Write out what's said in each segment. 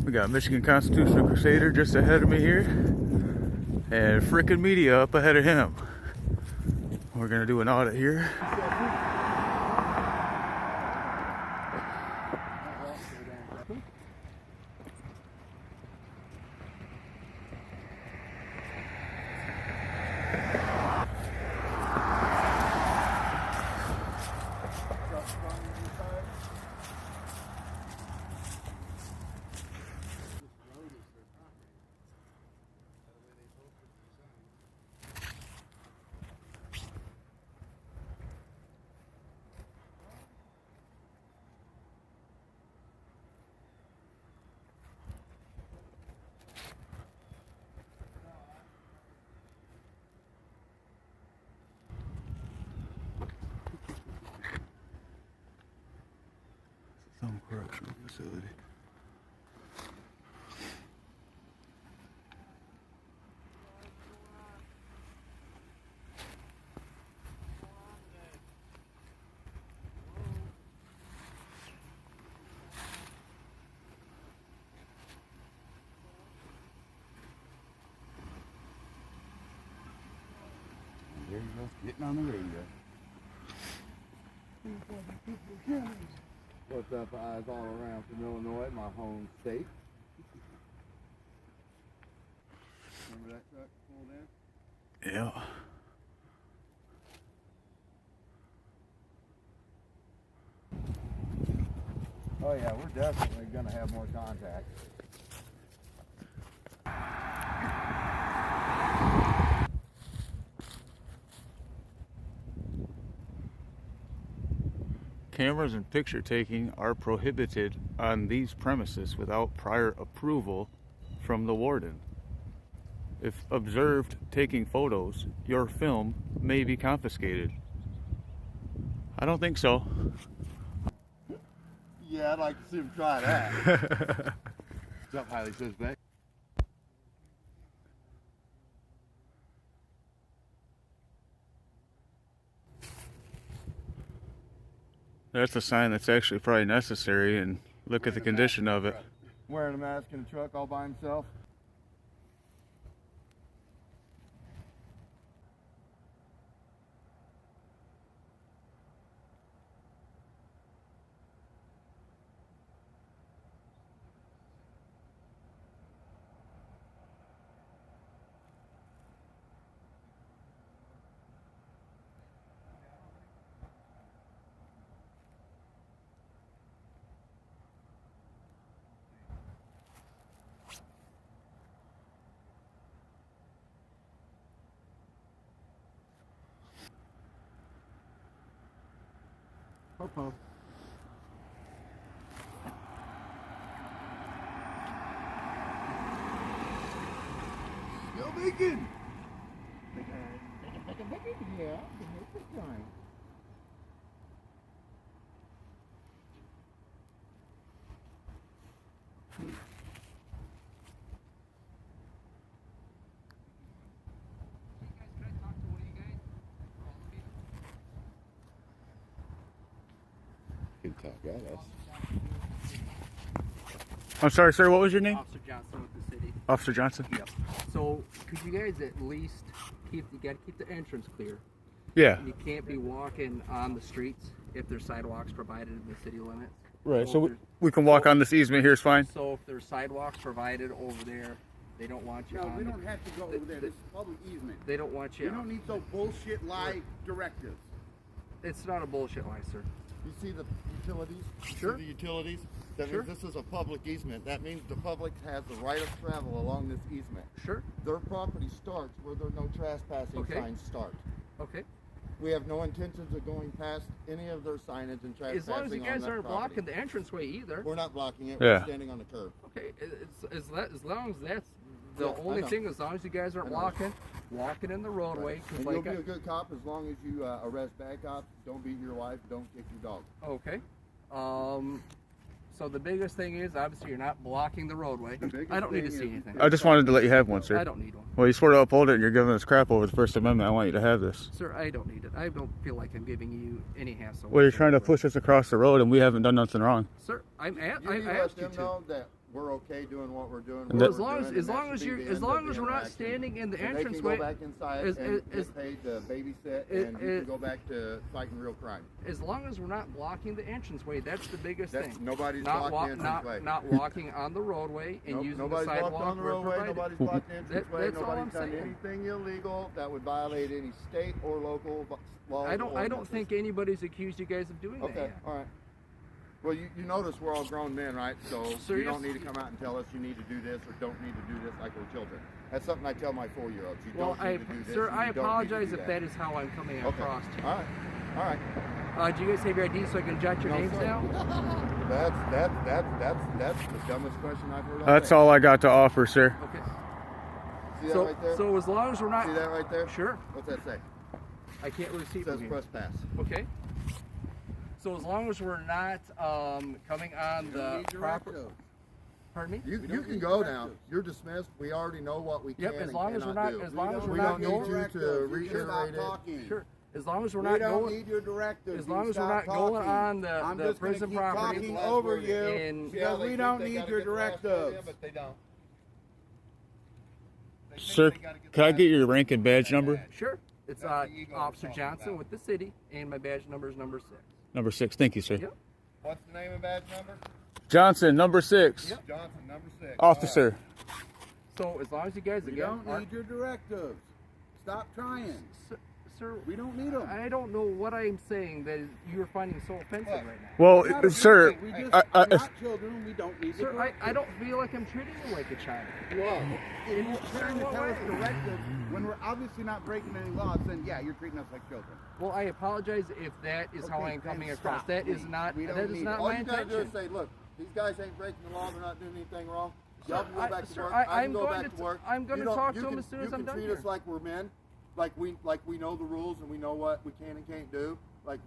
We got Michigan Constitutional Crusader just ahead of me here, and FRICN Media up ahead of him. We're gonna do an audit here. Some correctional facility. There you go, getting on the radio. What's up, eyes all around from Illinois, my home state. Remember that truck pulled in? Yeah. Oh yeah, we're definitely gonna have more contact. Cameras and picture taking are prohibited on these premises without prior approval from the warden. If observed taking photos, your film may be confiscated. I don't think so. Yeah, I'd like to see him try that. What's up, highly suspect? That's a sign that's actually probably necessary, and look at the condition of it. Wearing a mask in a truck all by himself. Ho-po. Still bacon! Bacon, yeah, good time. Can talk at us. I'm sorry, sir, what was your name? Officer Johnson with the city. Officer Johnson? Yep. So, could you guys at least you gotta keep the entrance clear. Yeah. You can't be walking on the streets if there's sidewalks provided in the city limits. Right, so we can walk on this easement here is fine? So if there's sidewalks provided over there, they don't want you No, on we the- don't have to go over there. This is public easement. They don't want you We don't need no bullshit lie directives. It's not a bullshit lie, sir. You see the utilities? Sure. See the utilities? That Sure. means this is a public easement. That means the public has the right of travel along this easement. Sure. Their property starts where there no trespassing Okay. signs start. Okay. We have no intentions of going past any of their signage and trespassing As long as you on guys that aren't property. blocking the entranceway either. We're not blocking it. Yeah. We're standing on the curb. Okay. As long as that's the Yeah, I only know. thing, as long as you guys aren't I know. walking in the roadway. 'Cause And like you'll be a good cop as long as you arrest bad cops. Don't beat your wife. Don't kick your dog. Okay. So the biggest thing is, obviously, you're not blocking the roadway. biggest I don't need to thing see is- anything. I just wanted to let you have one, sir. I don't need one. Well, you swore to uphold it and you're giving us crap over the First Amendment. I want you to have this. Sir, I don't need it. I don't feel like I'm giving you any hassle. Well, you're trying to push us across the road and we haven't done nothing wrong. Sir, I You need to asked let you them to. know that we're okay doing what we're doing. Well, what as we're long as doing, as and that long as should be you're the as end of long the as we're not interaction. standing in the And they can entranceway, go back inside and get paid to babysit, and you can go back to fighting real crime. as long as we're not blocking the entranceway, that's the biggest thing. Nobody's Not blocking the entranceway. not walking on the roadway and using the Nobody's sidewalk walked on the where roadway. provided. Nobody's blocked the entranceway. That's all I'm Nobody's done saying. anything illegal that would violate any state or local laws. I don't think anybody's accused you guys of doing that Okay, yet. all right. Well, you notice we're all grown men, right? So you don't need to come out and tell us you need to do this or don't need to do this like we're children. That's something I tell my 4-year-olds. You Well, don't need to do this. sir, and I you don't need to apologize do if that is how I'm coming Okay. across to you. All right. Do you guys have your ID so I can jot your No, names sir. down? That's the dumbest question I've heard all That's day. all I got to offer, sir. Okay. See that right there? So as long as we're not See that right there? Sure. What's that say? I can't really see It from says here. press pass. Okay. So as long as we're not coming on the proper. Pardon me? You can go now. You're dismissed. We already know what we Yep. can As and long as we're cannot not. do. As long as we're We not don't need going. you to reiterate it. Sure. As long as we're We not don't going. need your directives. As long You as we're stop not going talking. on I'm the just gonna prison keep property. talking over you And- because we don't need your directives. But they don't. Sir, can I get your rank and badge number? Sure. It's That's the ego we're Officer talking Johnson about. with the city, and my badge number is number 6. Number 6. Thank you, sir. Yep. What's the name of badge number? Johnson, number 6. Yep. Johnson, number 6. Officer. So as long as you guys We again don't need your directives. Stop trying. Sir, We don't need them. I don't know what I'm saying that you're finding so offensive right now. Well, Not a sir, big thing. We just I- are not children. We don't need the Sir, directives. I don't feel like I'm treating you like a child. Well, if you're trying to what tell us way? directives when we're obviously not breaking any laws, then yeah, you're treating us like children. Well, I apologize if that is how Okay, I'm coming then across. stop, That is please. not We don't that is need not it. All my you gotta do is intention. say, look, these guys ain't breaking the law. They're not doing anything wrong. Y'all can go I- back to sir, work. I- I can I'm go going back to- to work. I'm gonna You don't- talk you to 'em can- as soon as I'm done You can here. treat us like we're men, like we know the rules and we know what we can and can't do. Like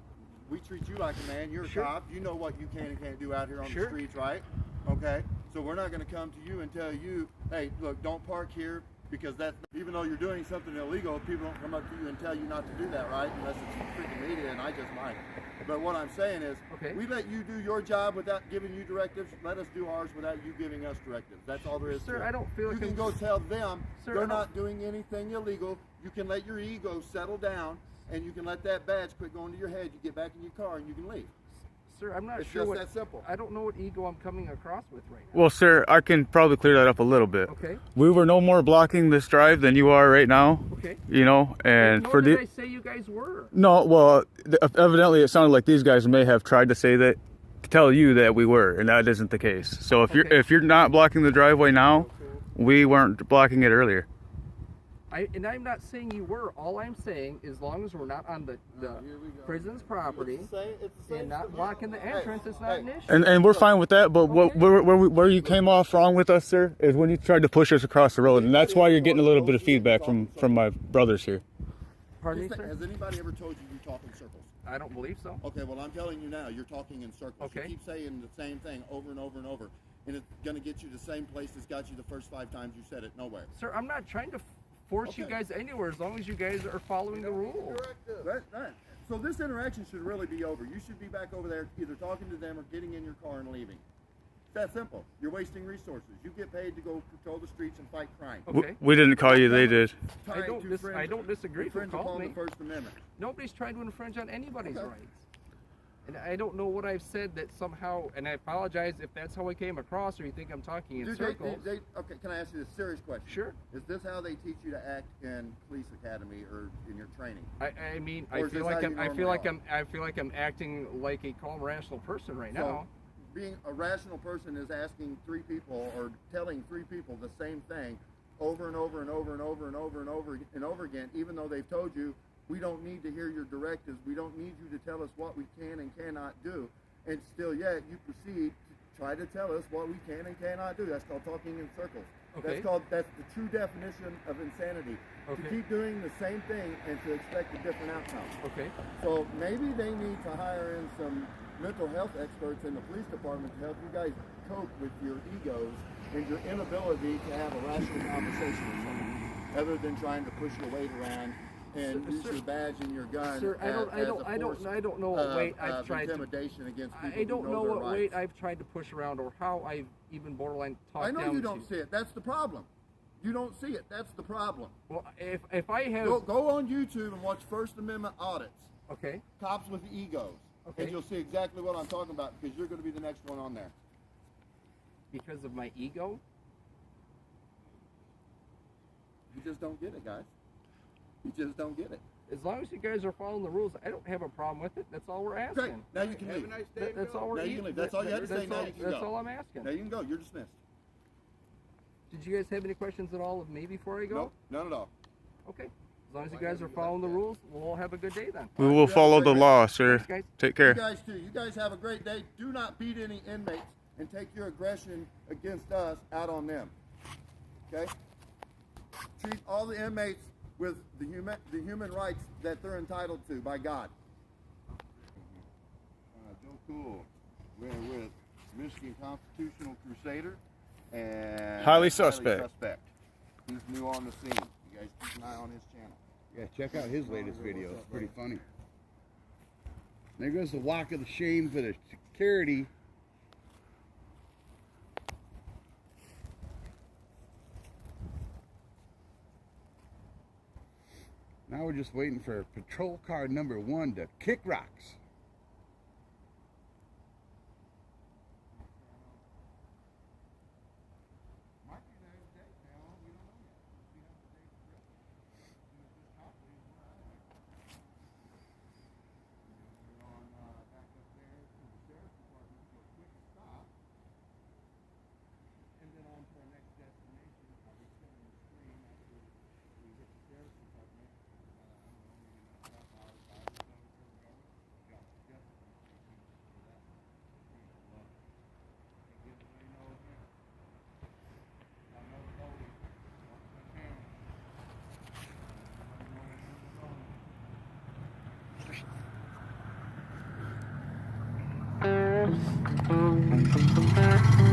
we treat you like a man. You're a Sure. cop. You know what you can and can't do out here on Sure. the streets, right? Okay. So we're not going to come to you and tell you, hey, look, don't park here because that's even though you're doing something illegal, people don't come up to you and tell you not to do that, right? Unless it's freaking media, and I just might. But what I'm saying is, Okay. we let you do your job without giving you directives. Let us do ours without you giving us directives. That's all there is Sir, to it. I don't feel You like can I'm- go tell them Sir, I they're don't- not doing anything illegal. You can let your ego settle down, and you can let that badge quit going to your head. You get back in your car, and you can leave. Sir, I'm not It's sure just what that simple. I don't know what ego I'm coming across with right now. well, sir, I can probably clear that up a little bit. Okay. We were no more blocking this drive than you are right now, Okay. you know, and Nor for did the I say you guys were. no, well, evidently it sounded like these guys may have tried to say that, tell you that we were, and that isn't the case. So if Okay. you're not blocking the driveway now, we weren't blocking it earlier. And I'm not saying you were. All I'm saying, as long as we're not on the prison's property and not blocking the entrance, it's not an issue. And we're fine with that, but what, Okay. where you came off wrong with us, sir, is when you tried to push us across the road, and that's why you're getting a little bit of feedback from my brothers here. Pardon me, sir? Has anybody ever told you you talk in circles? I don't believe so. Okay, well, I'm telling you now, you're talking in circles. Okay. You keep saying the same thing over and over and over, and it's going to get you the same place that's got you the first 5 times you said it, nowhere. Sir, I'm not trying to force you Okay. guys anywhere as long as you guys are following the rules. Right. So this interaction should really be over. You should be back over there either talking to them or getting in your car and leaving. It's that simple. You're wasting resources. You get paid to go patrol the streets and fight crime. Okay. We didn't call you, they did. Tied to I don't disagree if you infringe called upon me. the First Amendment. Nobody's trying to infringe on anybody's Okay. rights. And I don't know what I've said that somehow, and I apologize if that's how I came across or you think I'm talking in Dude, circles. okay, can I ask you a serious question? Sure. Is this how they teach you to act in police academy or in your training? I mean, Or I is feel this like how I'm, you I feel like normally I'm, I feel like I'm acting like a calm, rational person right So, now. being a rational person is asking 3 people or telling 3 people the same thing over and over and over and over and over and over and over again, even though they've told you, we don't need to hear your directives, we don't need you to tell us what we can and cannot do, and still yet you proceed to try to tell us what we can and cannot do. That's called talking in circles. Okay. That's the true definition of insanity. To Okay. keep doing the same thing and to expect a different outcome. Okay. So maybe they need to hire in some mental health experts in the police department to help you guys cope with your egos and your inability to have a rational conversation with someone, other than trying to push your weight around and use your badge and your gun. Sir, I don't know what weight I've tried to. Intimidation against people I don't who know their what rights. weight I've tried to push around or how I've even borderline talked I know down you don't to. see it. That's the problem. You don't see it. That's the problem. Well, if I have Go on YouTube and watch First Amendment audits. okay, Cops with egos. Okay. And you'll see exactly what I'm talking about because you're going to be the next one on there. because of my ego. You just don't get it, guys. You just don't get it. As long as you guys are following the rules, I don't have a problem with it. That's all we're asking. Great. Now you can Have a leave. nice day. That's all we're Now you can leave. That's all you had to say. Now you can That's go. all I'm asking. Now you can go. You're dismissed. Did you guys have any questions at all of me before I go? No, none at all. Okay. As long as you guys are following the rules, we'll all have a good day then. We will follow the law, sir. Thanks, guys. Take You care. guys too. You guys have a great day. Do not beat any inmates and take your aggression against us out on them. Okay? Treat all the inmates with the human rights that they're entitled to by God. Joe Cool. We're with Michigan Constitutional Crusader and Highly suspect. He's new on the scene. You guys keep an eye on his channel. Yeah, check out his latest video. It's pretty funny. There goes the walk of the shame for the security. Now we're just waiting for patrol car number 1 to kick rocks. Thank you.